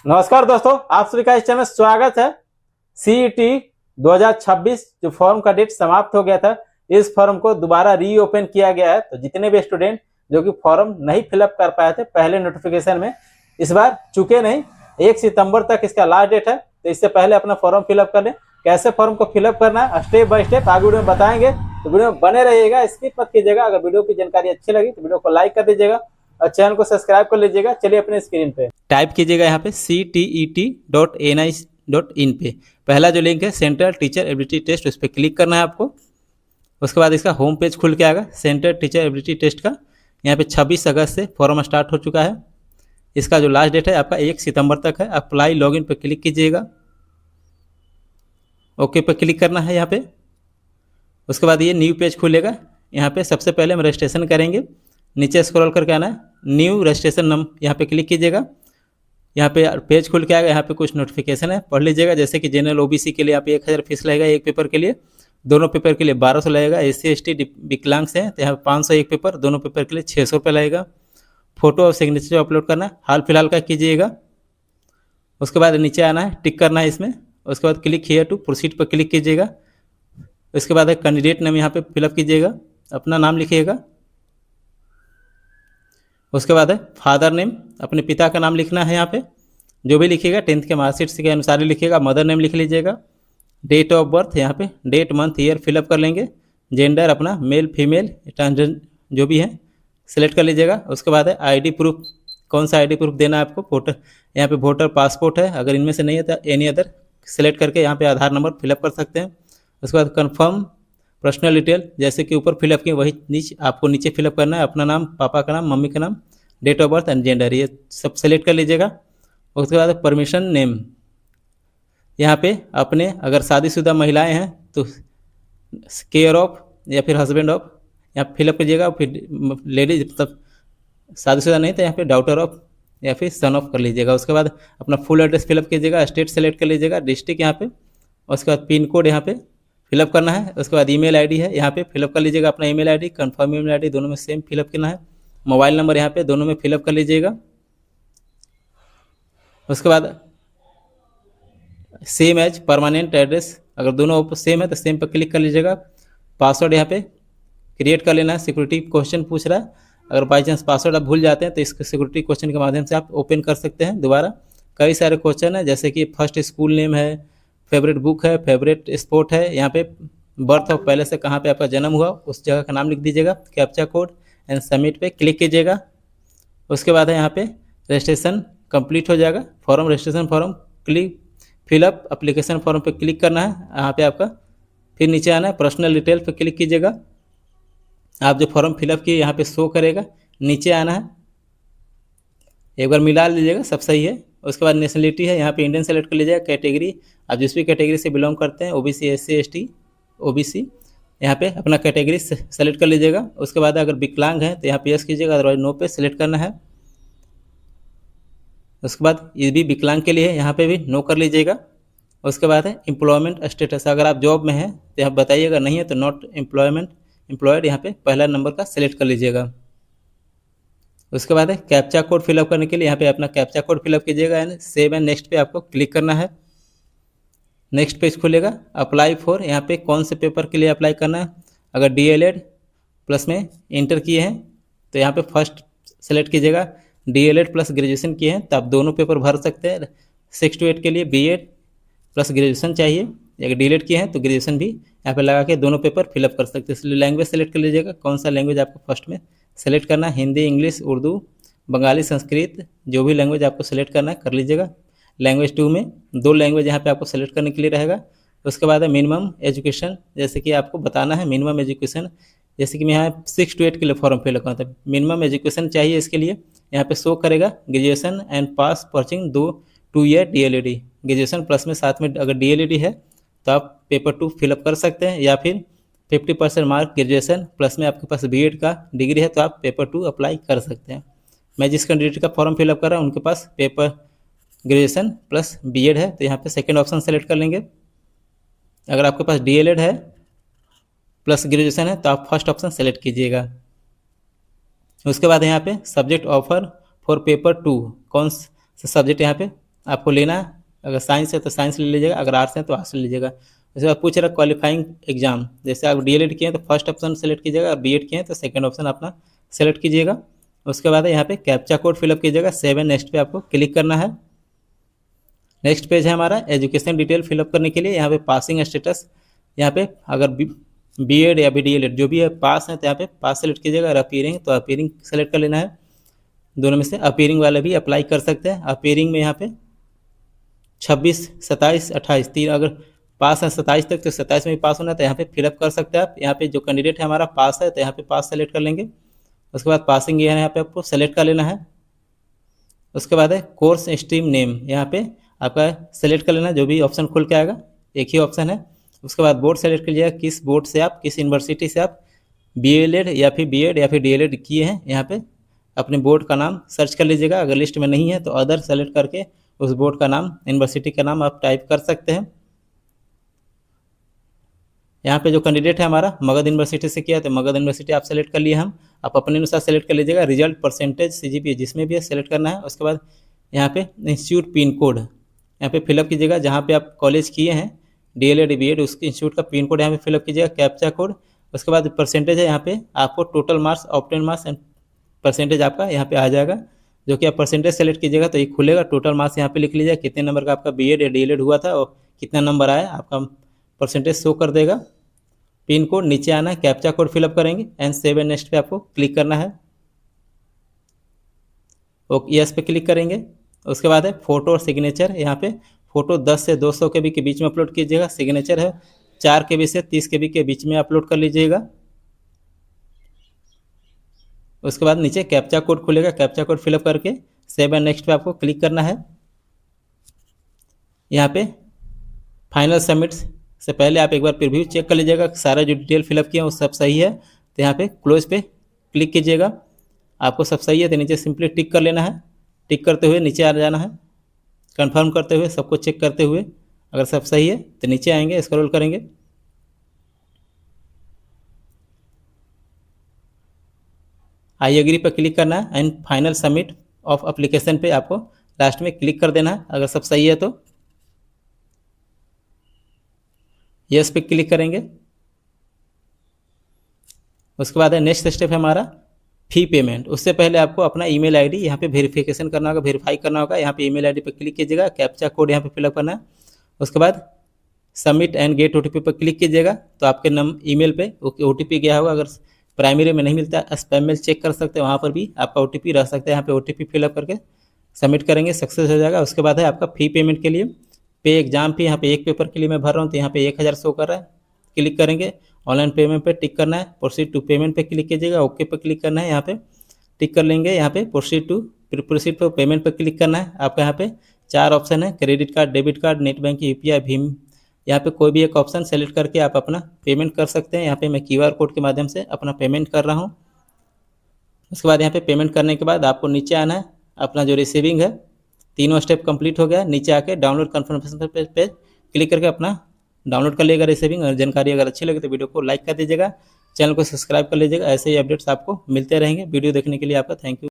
नमस्कार दोस्तों, आप सभी का इस चैनल में स्वागत है। सीईटी 2026 जो फॉर्म का डेट समाप्त हो गया था, इस फॉर्म को दोबारा रीओपन किया गया है। तो जितने भी स्टूडेंट जो कि फॉर्म नहीं फिलअप कर पाए थे पहले नोटिफिकेशन में, इस बार चुके नहीं। 1 सितंबर तक इसका लास्ट डेट है, तो इससे पहले अपना फॉर्म फिलअप कर लें। कैसे फॉर्म को फिलअप करना है स्टेप बाय स्टेप आगे वीडियो में बताएंगे, तो वीडियो में बने रहिएगा, स्किप मत कीजिएगा। अगर वीडियो की जानकारी अच्छी लगी तो वीडियो को लाइक कर दीजिएगा और चैनल को सब्सक्राइब कर लीजिएगा। चलिए अपने स्क्रीन पे टाइप कीजिएगा यहाँ पे ctet.ni.in पे पहला जो लिंक है सेंट्रल टीचर एबिलिटी टेस्ट, उस पर क्लिक करना है आपको। उसके बाद इसका होम पेज खुल के आएगा सेंट्रल टीचर एबिलिटी टेस्ट का। यहाँ पे 26 अगस्त से फॉर्म स्टार्ट हो चुका है। इसका जो लास्ट डेट है आपका 1 सितंबर तक है। अप्लाई लॉगिन पे क्लिक कीजिएगा, ओके पे क्लिक करना है यहाँ पे। उसके बाद ये न्यू पेज खुलेगा। यहाँ पे सबसे पहले हम रजिस्ट्रेशन करेंगे। नीचे स्क्रॉल करके आना है, न्यू रजिस्ट्रेशन नंबर यहाँ पे क्लिक कीजिएगा। यहाँ पे पेज खुल के आएगा। यहाँ पे कुछ नोटिफिकेशन है, पढ़ लीजिएगा। जैसे कि जनरल ओबीसी के लिए यहाँ पे 1000 फीस लगेगा एक पेपर के लिए, दोनों पेपर के लिए 1200 लगेगा। SC ST विकलांग से तो यहाँ पे 500 एक पेपर, दोनों पेपर के लिए 600 रुपये लगेगा। फोटो और सिग्नेचर अपलोड करना हाल फिलहाल का कीजिएगा। उसके बाद नीचे आना है, टिक करना है इसमें। उसके बाद क्लिक हियर टू प्रोसीड पर क्लिक कीजिएगा। उसके बाद कैंडिडेट नेम यहाँ पे फिलअप कीजिएगा, अपना नाम लिखिएगा। उसके बाद है फादर नेम, अपने पिता का नाम लिखना है। यहाँ पे जो भी लिखिएगा 10th के मार्कशीट के अनुसार ही लिखिएगा। मदर नेम लिख लीजिएगा। डेट ऑफ बर्थ यहाँ पे डेट मंथ ईयर फिलअप कर लेंगे। जेंडर अपना मेल फीमेल ट्रांसजेंडर जो भी है सिलेक्ट कर लीजिएगा। उसके बाद है आईडी प्रूफ, कौन सा आईडी प्रूफ देना है आपको। वोटर यहाँ पे वोटर पासपोर्ट है, अगर इनमें से नहीं है तो एनी अदर सेलेक्ट करके यहाँ पे आधार नंबर फिलअप कर सकते हैं। उसके बाद कन्फर्म पर्सनल डिटेल, जैसे कि ऊपर फिलअप किए वही आपको नीचे फिलअप करना है। अपना नाम, पापा का नाम, मम्मी का नाम, date of birth and gender, ये सब सेलेक्ट कर लीजिएगा। उसके बाद परमिशन नेम, यहाँ पे अपने अगर शादीशुदा महिलाएं हैं तो केयर ऑफ या फिर हस्बैंड ऑफ यहाँ फिलअप कीजिएगा। फिर लेडीज मतलब शादीशुदा नहीं तो यहाँ पे डॉटर ऑफ या फिर सन ऑफ कर लीजिएगा। उसके बाद अपना फुल एड्रेस फिलअप कीजिएगा। स्टेट सेलेक्ट कर लीजिएगा, डिस्ट्रिक्ट यहाँ पे। उसके बाद पिन कोड यहाँ पे फिलअप करना है। उसके बाद ईमेल आईडी है, यहाँ पे फिलअप कर लीजिएगा अपना email ID. Confirm email ID दोनों में सेम फिलअप करना है। मोबाइल नंबर यहाँ पे दोनों में फिलअप कर लीजिएगा। उसके बाद सेम एज परमानेंट एड्रेस, अगर दोनों सेम है तो सेम पर क्लिक कर लीजिएगा। पासवर्ड यहाँ पे क्रिएट कर लेना है। सिक्योरिटी क्वेश्चन पूछ रहा है, अगर बाई चांस पासवर्ड आप भूल जाते हैं तो इसको सिक्योरिटी क्वेश्चन के माध्यम से आप ओपन कर सकते हैं दोबारा। कई सारे क्वेश्चन है, जैसे कि फर्स्ट स्कूल नेम है, फेवरेट बुक है, फेवरेट स्पोर्ट है। यहाँ पे बर्थ ऑफ पहले से कहाँ पे आपका जन्म हुआ उस जगह का नाम लिख दीजिएगा। कैप्चा कोड एंड सबमिट पे क्लिक कीजिएगा। उसके बाद है यहाँ पे रजिस्ट्रेशन कंप्लीट हो जाएगा। Form registration form click fill up application form पे क्लिक करना है यहाँ पे आपका। फिर नीचे आना है, पर्सनल डिटेल पे क्लिक कीजिएगा। आप जो फॉर्म फिलअप किए यहाँ पे शो करेगा। नीचे आना है, एक बार मिला लीजिएगा, सब सही है। उसके बाद नेशनलिटी है, यहाँ पे इंडियन सेलेक्ट कर लीजिएगा। कैटेगरी आप जिस भी कैटेगरी से बिलोंग करते हैं, ओबीसी, SC ST OBC, यहाँ पे अपना कैटेगरी सेलेक्ट कर लीजिएगा। उसके बाद अगर विकलांग है तो यहाँ पे यस कीजिएगा, अदरवाइज नो पे सिलेक्ट करना है। उसके बाद ये भी विकलांग के लिए है, यहाँ पे भी नो कर लीजिएगा। उसके बाद है एम्प्लॉयमेंट स्टेटस, अगर आप जॉब में हैं तो यहाँ बताइएगा, नहीं है तो नॉट एम्प्लॉयड यहाँ पे पहला नंबर का सिलेक्ट कर लीजिएगा। उसके बाद है कैप्चा कोड फिलअप करने के लिए यहाँ पे अपना कैप्चा कोड फिलअप कीजिएगा एंड सेव एंड नेक्स्ट पे आपको क्लिक करना है। नेक्स्ट पेज खुलेगा। अप्लाई फॉर, यहाँ पे कौन से पेपर के लिए अप्लाई करना है। अगर DLED प्लस में इंटर किए हैं तो यहाँ पे फर्स्ट सेलेक्ट कीजिएगा। DLED प्लस ग्रेजुएशन किए हैं तो आप दोनों पेपर भर सकते हैं। 6 to 8 के लिए BEd प्लस ग्रेजुएशन चाहिए। अगर DLED किए हैं तो ग्रेजुएशन भी यहाँ पे लगा के दोनों पेपर फिलअप कर सकते हैं। इसलिए लैंग्वेज सेलेक्ट कर लीजिएगा, कौन सा लैंग्वेज आपको फर्स्ट में सेलेक्ट करना है। हिंदी, इंग्लिश, उर्दू, बंगाली, संस्कृत, जो भी लैंग्वेज आपको सेलेक्ट करना है कर लीजिएगा। लैंग्वेज 2 में 2 लैंग्वेज यहाँ पे आपको सेलेक्ट करने के लिए रहेगा। उसके बाद है मिनिमम एजुकेशन, जैसे कि आपको बताना है मिनिमम एजुकेशन। जैसे कि मैं यहाँ 6 to 8 के लिए फॉर्म फिल करता हूँ, मिनिमम एजुकेशन चाहिए। इसके लिए यहाँ पे शो करेगा graduation and pass perching 2 year DLED, graduation plus में साथ में अगर DLED है तो आप पेपर 2 फिलअप कर सकते हैं। या फिर 50% मार्क ग्रेजुएशन प्लस में आपके पास BEd का डिग्री है तो आप पेपर 2 अप्लाई कर सकते हैं। मैं जिस कैंडिडेट का फॉर्म फिलअप कर रहा हूँ उनके पास पेपर ग्रेजुएशन प्लस BEd है तो यहाँ पे सेकंड ऑप्शन सेलेक्ट कर लेंगे। अगर आपके पास DLED है प्लस ग्रेजुएशन है तो आप फर्स्ट ऑप्शन सेलेक्ट कीजिएगा। उसके बाद यहाँ पे सब्जेक्ट ऑफर फॉर पेपर 2, कौन सा सब्जेक्ट यहाँ पे आपको लेना है। अगर साइंस है तो साइंस ले लीजिएगा, अगर आर्ट्स है तो आर्ट्स ले लीजिएगा। उसके बाद पूछ रहा क्वालिफाइंग एग्जाम, जैसे आप डीएलएड किए हैं तो फर्स्ट ऑप्शन सेलेक्ट कीजिएगा, और बीएड किए हैं तो सेकंड ऑप्शन अपना सेलेक्ट कीजिएगा। उसके बाद यहाँ पे कैप्चा कोड फिलअप कीजिएगा, 7 नेक्स्ट पे आपको क्लिक करना है। नेक्स्ट पेज है हमारा एजुकेशन डिटेल फिलअप करने के लिए। यहाँ पे पासिंग स्टेटस, यहाँ पे अगर बीएड या डीएलएड जो भी है पास है तो यहाँ पे पास सेलेक्ट कीजिएगा, और अपीयरिंग तो अपीयरिंग सेलेक्ट कर लेना है। दोनों में से अपीयरिंग वाले भी अप्लाई कर सकते हैं। अपीयरिंग में यहाँ पे 26, 27, 28 तीन, अगर पास है 27 तक तो 27 में भी पास होना है तो यहाँ पे फिलअप कर सकते हैं आप। यहाँ पे जो कैंडिडेट है हमारा पास है तो यहाँ पे पास सेलेक्ट कर लेंगे। उसके बाद पासिंग ये है यहाँ पे आपको सेलेक्ट कर लेना है। उसके बाद है कोर्स स्ट्रीम नेम, यहाँ पे आपका सेलेक्ट कर लेना, जो भी ऑप्शन खुल के आएगा एक ही ऑप्शन है। उसके बाद बोर्ड सेलेक्ट कीजिएगा, किस बोर्ड से आप, किस यूनिवर्सिटी से आप बीएलएड या फिर बीएड या फिर डीएलएड किए हैं। यहाँ पे अपने बोर्ड का नाम सर्च कर लीजिएगा, अगर लिस्ट में नहीं है तो अदर सेलेक्ट करके उस बोर्ड का नाम, यूनिवर्सिटी का नाम आप टाइप कर सकते हैं। यहाँ पे जो कैंडिडेट है हमारा मगध यूनिवर्सिटी से किया तो मगध यूनिवर्सिटी आप सेलेक्ट कर लिए हम, आप अपने अनुसार सेलेक्ट कर लीजिएगा। रिजल्ट परसेंटेज सीजीपीए जिसमें भी है सेलेक्ट करना है। उसके बाद यहाँ पे इंस्टीट्यूट पिन कोड यहाँ पे फिलअप कीजिएगा, जहाँ पे आप कॉलेज किए हैं डीएलएड बीएड उसके इंस्टीट्यूट का पिन कोड यहाँ पे फिलअप कीजिएगा, कैप्चा कोड। उसके बाद परसेंटेज है यहाँ पे आपको total marks, obtain marks and percentage आपका यहाँ पे आ जाएगा, जो कि आप परसेंटेज सेलेक्ट कीजिएगा तो ये खुलेगा। टोटल मार्क्स यहाँ पे लिख लीजिएगा, कितने नंबर का आपका बीएड या डीएलएड हुआ था और कितना नंबर आया, आपका परसेंटेज शो कर देगा। पिन कोड नीचे आना है, कैप्चा कोड फिलअप करेंगे एंड सेव एंड नेक्स्ट पे आपको क्लिक करना है। ओके यस पे क्लिक करेंगे। उसके बाद है फोटो और सिग्नेचर, यहाँ पे फोटो 10 से 200 के बी के बीच में अपलोड कीजिएगा। सिग्नेचर है 4 के बी से 30 के बी के बीच में अपलोड कर लीजिएगा। उसके बाद नीचे कैप्चा कोड खुलेगा, कैप्चा कोड फिलअप करके सेव एंड नेक्स्ट पे आपको क्लिक करना है। यहाँ पे फाइनल सबमिट से पहले आप एक बार प्रीव्यू चेक कर लीजिएगा, सारा जो डिटेल फिलअप किया वो सब सही है तो यहाँ पे क्लोज पे क्लिक कीजिएगा। आपको सब सही है तो नीचे सिंपली टिक कर लेना है। टिक करते हुए नीचे आ जाना है, कंफर्म करते हुए सबको चेक करते हुए, अगर सब सही है तो नीचे आएंगे, स्क्रॉल करेंगे। आई एग्री पर क्लिक करना है and final submit of application पे आपको लास्ट में क्लिक कर देना है, अगर सब सही है तो यस पे क्लिक करेंगे। उसके बाद है नेक्स्ट स्टेप है हमारा फी पेमेंट। उससे पहले आपको अपना ईमेल आईडी यहाँ पे वेरिफिकेशन करना होगा, वेरीफाई करना होगा। यहाँ पे ईमेल आईडी पे क्लिक कीजिएगा, कैप्चा कोड यहाँ पे फिलअप करना है। उसके बाद सबमिट एंड गेट ओटीपी पर क्लिक कीजिएगा तो आपके ईमेल पे ओटीपी गया होगा। अगर प्राइमरी में नहीं मिलता स्पैम मेल चेक कर सकते हैं, वहाँ पर भी आपका ओटीपी रह सकता है। यहाँ पे ओटीपी फिलअप करके सबमिट करेंगे, सक्सेस हो जाएगा। उसके बाद है आपका फी पेमेंट के लिए पे एग्जाम फी, यहाँ पे एक पेपर के लिए मैं भर रहा हूँ तो यहाँ पे 1000 शो कर रहा है। क्लिक करेंगे, ऑनलाइन पेमेंट पे टिक करना है, प्रोसीड टू पेमेंट पे क्लिक कीजिएगा, ओके पे क्लिक करना है। यहाँ पे टिक कर लेंगे, यहाँ पे प्रोसीड टू पेमेंट पे क्लिक करना है। आपका यहाँ पे 4 ऑप्शन है, credit card, debit card, net banking, UPI, Bhim. यहाँ पे कोई भी एक ऑप्शन सेलेक्ट करके आप अपना पेमेंट कर सकते हैं। यहाँ पे मैं क्यूआर कोड के माध्यम से अपना पेमेंट कर रहा हूँ। उसके बाद यहाँ पे पेमेंट करने के बाद आपको नीचे आना है, अपना जो रिसीविंग है, तीनों स्टेप कंप्लीट हो गया। नीचे आके डाउनलोड कन्फर्मेशन पे क्लिक करके अपना डाउनलोड कर लीजिएगा रिसीविंग। और जानकारी अगर अच्छी लगे तो वीडियो को लाइक कर दीजिएगा, चैनल को सब्सक्राइब कर लीजिएगा। ऐसे ही अपडेट्स आपको मिलते रहेंगे। वीडियो देखने के लिए आपका थैंक यू।